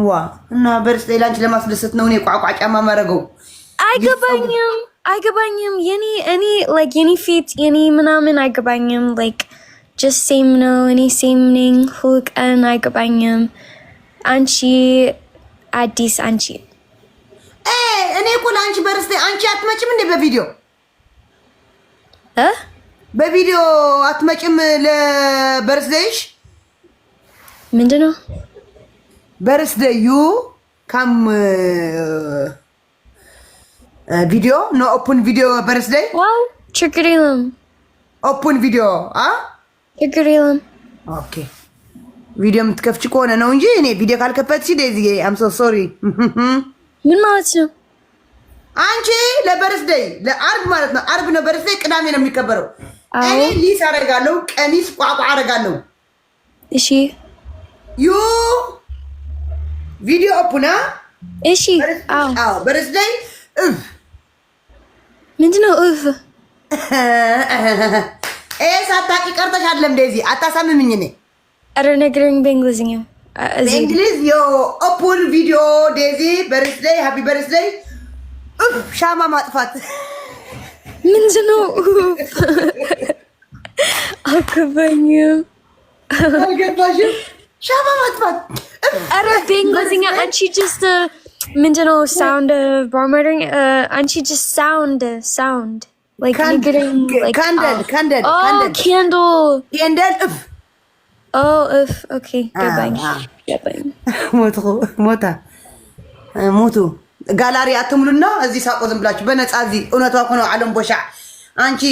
ዋ እና በርስዴይ ላንቺ ለማስደሰት ነው እኔ ቋቋጫማ ማረገው አይገባኝም የኔ like የኔ ፊት የኔ ምናምን አይገባኝም like just same ነው እኔ same ነኝ ሁሉ ቀን አይገባኝም አንቺ አዲስ አንቺ እኔ እኮ ላንቺ በርስዴይ አንቺ አትመጭም እንዴ በቪዲዮ አትመጭም ለበርስዴይሽ ምንድነው birthday you come video no open video birthday wow chikrilam open video chikrilam okay video ምትከፍቺ ከሆነ ነው እንጂ እኔ ቪዲዮ ካልከፈትሽ ዴዚ I'm so sorry ምን ማለት ነው አንቺ ለበርዝዴይ ለአርብ ማለት ነው አርብ ነው በርዝዴይ ቅዳሜ ነው የሚከበረው እኔ ሊስ አረጋለሁ ቀሚስ ቋቋ አረጋለሁ እሺ ዩ ቪዲዮ ኦፕና እሺ አዎ በርዝዴይ ምንድነው ሳታቂ ቀርተሽ አይደለም ዴዚ አታሳምምኝ እኔ አረ ነገርኝ በእንግሊዝኛ በእንግሊዝ ዮ ኦፕን ቪዲዮ ዴዚ በርዝዴይ ሃፒ በርዝዴይ ሻማ ማጥፋት ምንድነው አልገባኝም ሻማ ማጥፋት አረ በእንግሊዝኛ አንቺ just ምንድነው sound bombarding አንቺ just sound like getting like candle okay ገባኝ ሞቱ ጋላሪ አትሙሉና እዚህ ሳቆ ዝም ብላችሁ በነፃ እዚህ እውነቷ ሆኖ ዓለም ቦሻ አንቺ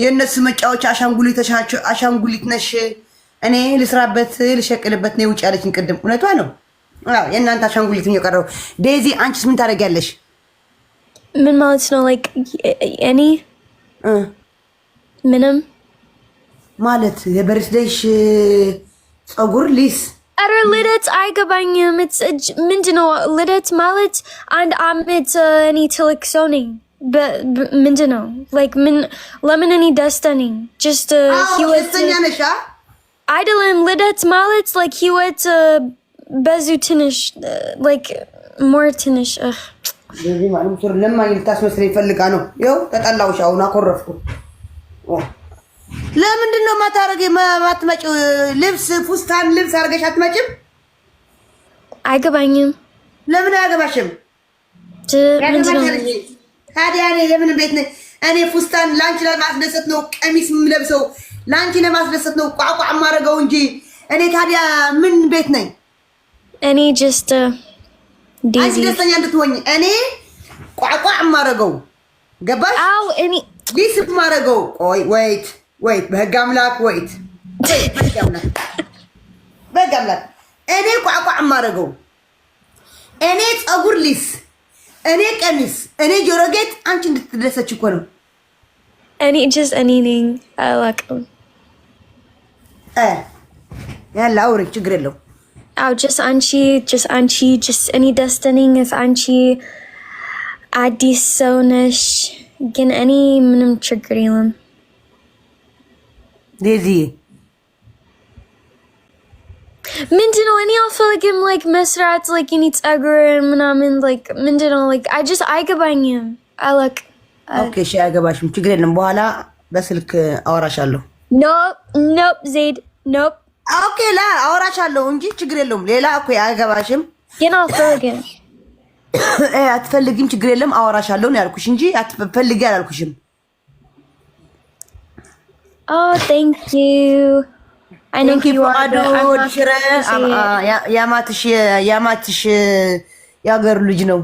የነሱ መጫወቻ አሻንጉሊት ነሽ እኔ ልስራበት ልሸቅልበት ነው ውጭ ያለችን ቅድም እውነቷ ነው የእናንተ አሻንጉሊት ነው የቀረው ዴዚ አንቺስ ምን ታደርጊያለሽ ምን ማለት ነው like እኔ ምንም ማለት የበርስዴይሽ ጸጉር ሊስ አረ ልደት አይገባኝም ምንድነው ልደት ማለት አንድ አመት እኔ ትልቅ ሰው ነኝ ምንድነው like ለምን እኔ ደስታ ነኝ just ህይወት አይደለም ልደት ማለት like ህይወት በዙ ትንሽ like more ትንሽ ለዚህ ማለት ነው ለማኝ ልታስመስለኝ ፈልጋ ነው ይኸው ተጣላውሽ አሁን አኮረፍኩ ለምንድን ነው ማትመጪው ልብስ ፉስታን ልብስ አርገሽ አትመጪም አይገባኝም ለምን አያገባሽም ታዲያ እኔ የምን ቤት ነኝ እኔ ፉስታን ላንቺ ለማስደሰት ነው ቀሚስ የምለብሰው ላንቺ ለማስደሰት ነው ቋቋ ማረገው እንጂ እኔ ታዲያ ምን ቤት ነኝ እኔ just ዴዚ ደስተኛ እንድትሆኝ እኔ ቋቋ ማረገው ገባሽ አው እኔ ዲስ ማረገው ቆይ wait በህግ አምላክ wait በህግ አምላክ እኔ ቋቋ ማረገው እኔ ጸጉር ሊስ እኔ ቀሚስ እኔ ጆሮ ጌጥ አንቺ እንድትደሰች እኮ ነው እኔ just እኔ ነኝ አላውቅም ያላ አውሪ ችግር የለው አው just አንቺ እኔ ደስታ ነኝ አንቺ አዲስ ሰው ነሽ ግን እኔ ምንም ችግር የለም ዴዚ ምንድነው እኔ አልፈልግም like መስራት like እኔ ጸጉር ምናምን like ምንድነው like አይገባኝም አላቅ ኦኬ እሺ አይገባሽም ችግር የለም በኋላ በስልክ አወራሻለሁ nope ዜድ nope ኦኬ ላ አወራሻለሁ እንጂ ችግር የለውም ሌላ እኮ አይገባሽም ግን አልፈልግም አትፈልጊም ችግር የለም አወራሻለሁ ነው ያልኩሽ እንጂ አትፈልጊ አላልኩሽም oh thank you I know you are ያማትሽ ያገር ልጅ ነው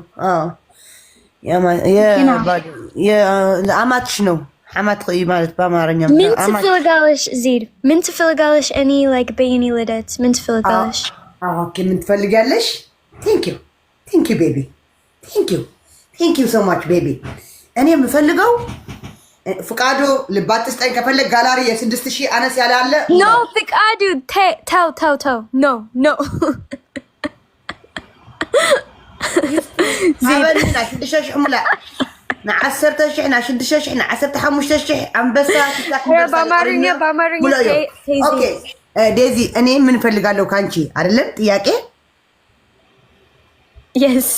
አማትሽ ነው አማት ማለት በአማርኛ ምን ትፈልጋለሽ ዜድ ምን ትፈልጋለሽ እኔ like በእኔ ልደት ምን ትፈልጋለሽ ኦኬ ምን ትፈልጋለሽ thank you baby thank you so much baby እኔ የምፈልገው ፍቃዱ ልባት ስጠኝ ከፈለግ ጋላሪ የ6000 አነስ ያለ አለ no ፍቃዱ ተው no አበልና 6000 ሙላ ና10,000 ና 6,000 ና 15,000 አንበሳ በአማርኛ ኦኬ ዴዚ እኔ ምን ፈልጋለሁ ካንቺ አይደለም ጥያቄ Yes.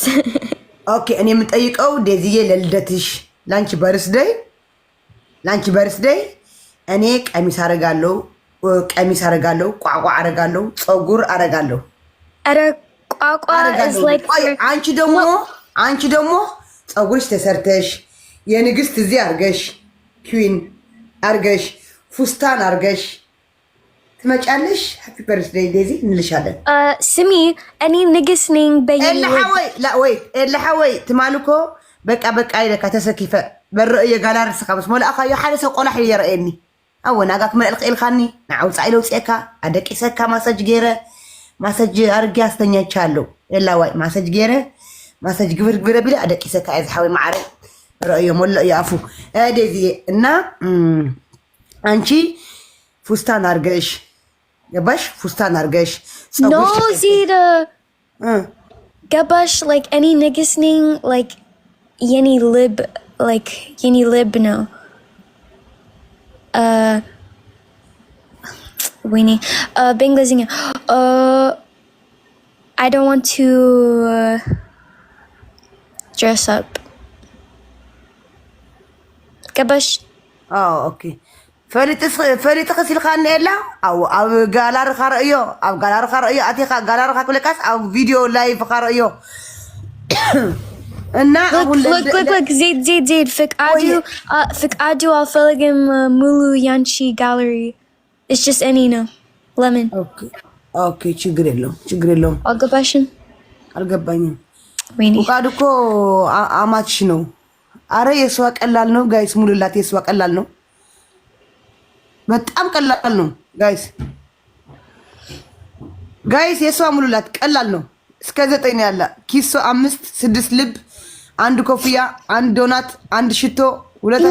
ኦኬ እኔ የምጠይቀው ዴዚዬ ለልደትሽ ላንቺ በርስደይ እኔ ቀሚስ አረጋለሁ ቋቋ አረጋለሁ ፀጉር አረጋለሁ At a quaqua is like አንቺ ደግሞ ፀጉርሽ ተሰርተሽ የንግስት እዚህ አርገሽ ኩዊን አርገሽ ፉስታን አርገሽ ትመጫለሽ ሃፒ በርስደይ ዴዚ እንልሻለን ስሚ እኔ ንግስት ነኝ ኤላሓወይ ትማልኮ በቃ ይለካ ተሰኪፈ በረእየ ጋላር ስካብስ ሞላእኻዮ ሓደ ሰብ ቆላሕ የርአየኒ ኣወ ናጋክ መልእልክ ኢልካኒ ንዓውፃኢ ለውፅኤካ ኣደቂሰካ ማሰጅ አርጌ አስተኛቻለሁ ኤላዋይ ማሰጅ ገይረ ማሰጅ ግብር ቢለ ኣደቂሰካ እዝሓወይ ማዕረ ረእዮ ሞሎ ያፉ ዴዚ እና አንቺ ፉስታን አርገሽ ገባሽ ፉስታን አርገሽ No Zida ገባሽ like any ንግስት like yeni lib no Winnie በእንግሊዝኛ I don't want to dress up ገባሽ ኦኬ ፈሊጥ ክሲልካኒ ኤላ ኣብ ጋላሪ ካረእዮ ኣቲኻ ጋላሪ ካክለካስ ኣብ ቪድዮ ላይቭ ካረእዮ እና look ዜድ ፍቃዱ አልፈልግም ሙሉ ያንቺ ጋለሪ It's just any no lemon. Okay, ችግር የለውም አልገባኝም ፍቃዱ እኮ አማትሽ ነው አረ የሷ ቀላል ነው ጋይስ ሙሉላት የሷ ቀላል ነው በጣም ቀላል ነው ጋይስ የሷ ሙሉላት ቀላል ነው እስከ 9 ያለ ኪሶ 5 6 ልብ አንድ ኮፍያ አንድ ዶናት አንድ ሽቶ ሁለት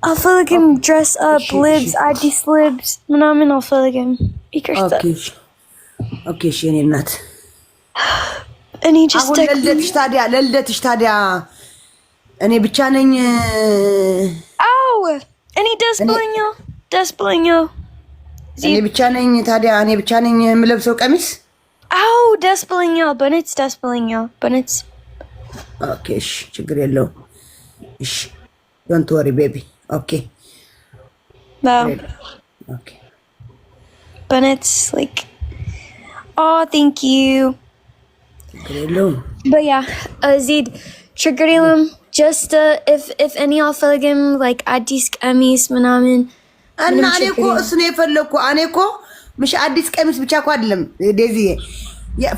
I'll feel like him dress up libs አዲስ libs ምናምን I'll feel like him Okay እኔ እናት እኔ just ለልደትሽ ታዲያ እኔ ብቻ ነኝ እኔ ደስ ብሎኛል እኔ ብቻ ነኝ የምለብሰው ቀሚስ ደስ ብሎኛል በነትስ ኦኬ እሺ ችግር የለውም እሺ don't worry baby okay okay but it's like thank you but yeah Zid triggerilum just if any of them like አዲስ ቀሚስ ምናምን እና እኔኮ እሱን የፈለኩ እኔኮ ምሽ አዲስ ቀሚስ ብቻ እኮ አይደለም ዴዚ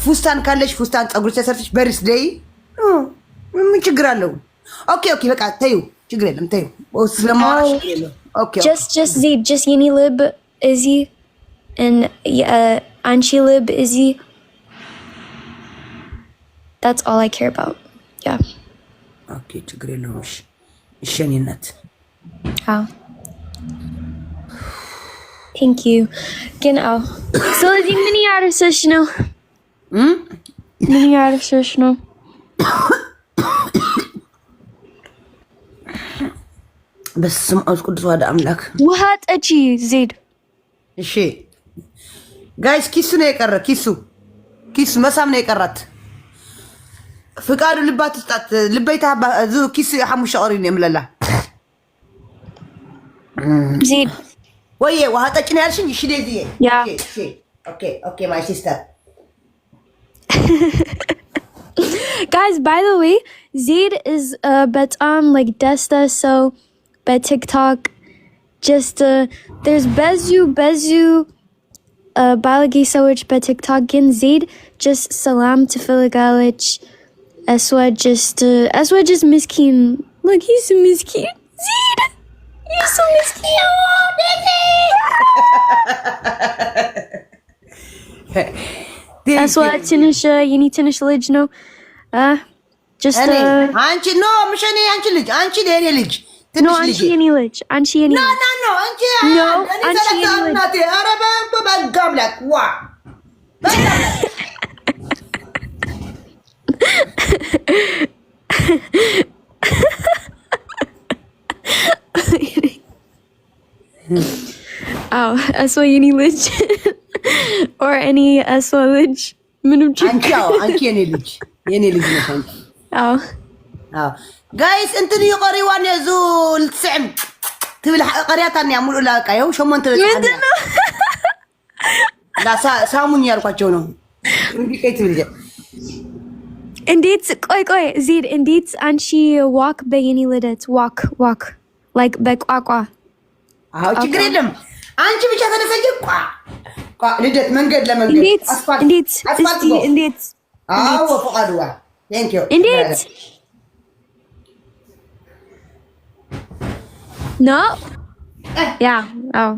ፉስታን ካለሽ ፉስታን ፀጉር ተሰርተሽ በርስደይ ምን ችግር አለው ኦኬ በቃ ተዩ ችግር የለም ተዩ ስለማዋሽ ኦኬ just Zid just yeni lib izzy and anchi lib izzy that's all I care about yeah okay ችግር የለውም እሺ የኔ እናት Thank you. Genau. So, die Mini-Jahresfisch noch. Mini-Jahresfisch noch. በስም አስቁድስ ወደ አምላክ ውሃት እጂ ዜድ እሺ ጋይስ ኪሱ ነው የቀረ ኪሱ መሳም ነው የቀራት ፍቃዱ ልባት ስጣት ልበይታ ዙ ኪሱ የሐሙሽ ቀሪ ነው የምለላ ዜድ ወይዬ ውሃ ጠጭ ነው ያልሽኝ እሺ ዴዚዬ ኦኬ my sister guys by the way Zed is betam like Desta so by TikTok just there's Bezu balagi sewich by TikTok gin Zed just salam to Filigalich Eswa just miskin look he's so miskin Zed you're so miskin Eswa tinish you need tinish lij no just አንቺ ኖ ምሽኔ አንቺ ልጅ አንቺ ለኔ ልጅ no አንቺ የኔ ልጅ አንቺ የኔ no አንቺ እናቴ ኧረ በጋምላክ ዋ Aswa የኔ ልጅ or any Aswa ልጅ ምንም ችግር አንቺ የኔ ልጅ ነሽ አንቺ አዎ ጋይስ እንትን ይቆሪዋን የዙ ልትስዕም ትብል ቀሪያታን ያሙሉ ላቃ ይኸው ሸሞን ምንድን ነው ሳሙኝ ያልኳቸው ነው እንዲቀይ ትብል እንዴት ቆይ ዜድ እንዴት አንቺ ዋክ በየኔ ልደት ዋክ ላይክ በቋቋ አዎ ችግር የለም አንቺ ብቻ ተነሰጂ ቋ ልደት መንገድ ለመንገድ እንዴት አዎ ፈቃድዋ ቴንክ ዩ እንዴት No. Yeah. Oh.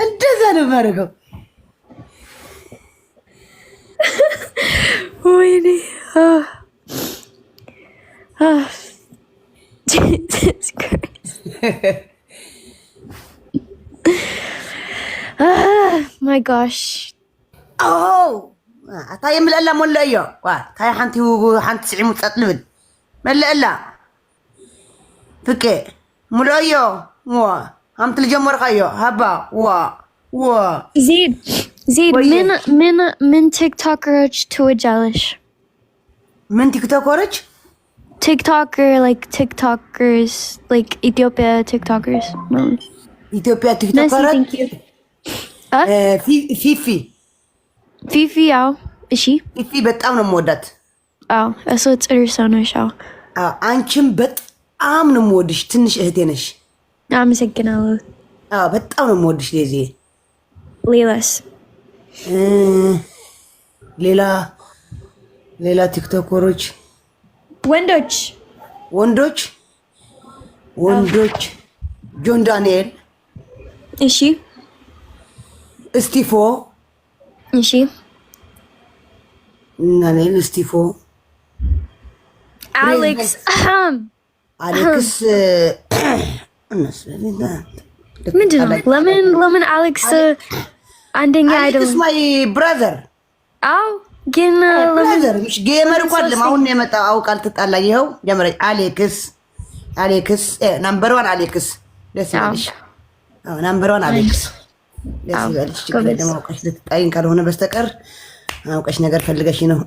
እንደዛ ነው የማደርገው። ወይኔ Jesus Christ. My gosh. Oh. أتاي ملألا ملأيو تاي حنتي سعيم تطلبن ملألا فكي ملأيو هم تلجمر خيو هبا زيد من تيك توكر توجالش من تيك توكرج TikToker like TikTokers like Ethiopia TikTokers Ethiopia TikTokers thank you ፊፊ ያው እሺ ፊፊ በጣም ነው የምወዳት እሱ ጥሩ ሰው ነሽ አንቺም በጣም ነው የምወድሽ ትንሽ እህቴ ነሽ አመሰግናለሁ በጣም ነው የምወድሽ ለዚህ ሌላስ ሌላ ቲክቶከሮች ወንዶች ጆን ዳንኤል እሺ እስቲፎ እሺ ናኔል ስቲፎ አሌክስ ምንድን ነው ለምን አሌክስ አንደኛ አይደለም ማይ ብራዘር አው ግን ብራዘር ምሽ ጌመር እንኳን ለማሁን ነው የመጣው አውቃል ትጣላ ይኸው ጀመረ አሌክስ ናምበር 1 አሌክስ ደስ ይላልሽ ናምበር 1 አሌክስ ለሲባልሽ ደግሞ አውቀሽ ልትጣይን ካልሆነ በስተቀር አውቀሽ ነገር ፈልገሽ ነው